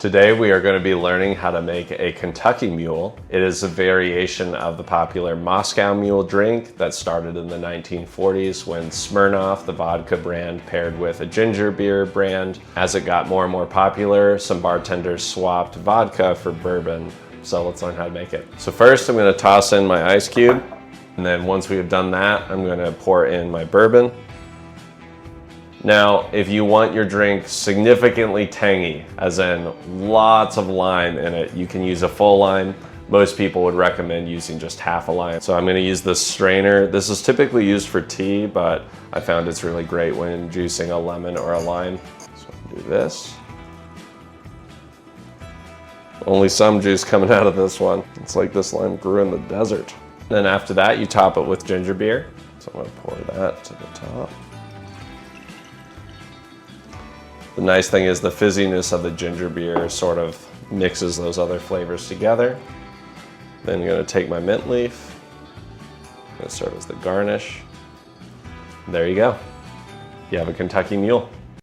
Today we are going to be learning how to make a Kentucky Mule. It is a variation of the popular Moscow Mule drink that started in the 1940s when Smirnoff, the vodka brand, paired with a ginger beer brand. As it got more and more popular, some bartenders swapped vodka for bourbon. So let's learn how to make it. So first I'm going to toss in my ice cube, and then once we have done that, I'm going to pour in my bourbon. Now, if you want your drink significantly tangy, as in lots of lime in it, you can use a full lime. Most people would recommend using just half a lime. So I'm going to use this strainer. This is typically used for tea, but I found it's really great when juicing a lemon or a lime. So I'll do this. Only some juice coming out of this one. It's like this lime grew in the desert. Then after that, you top it with ginger beer. So I'm going to pour that to the top. The nice thing is the fizziness of the ginger beer sort of mixes those other flavors together. Then I'm going to take my mint leaf. I'm going to serve as the garnish. There you go. You have a Kentucky Mule.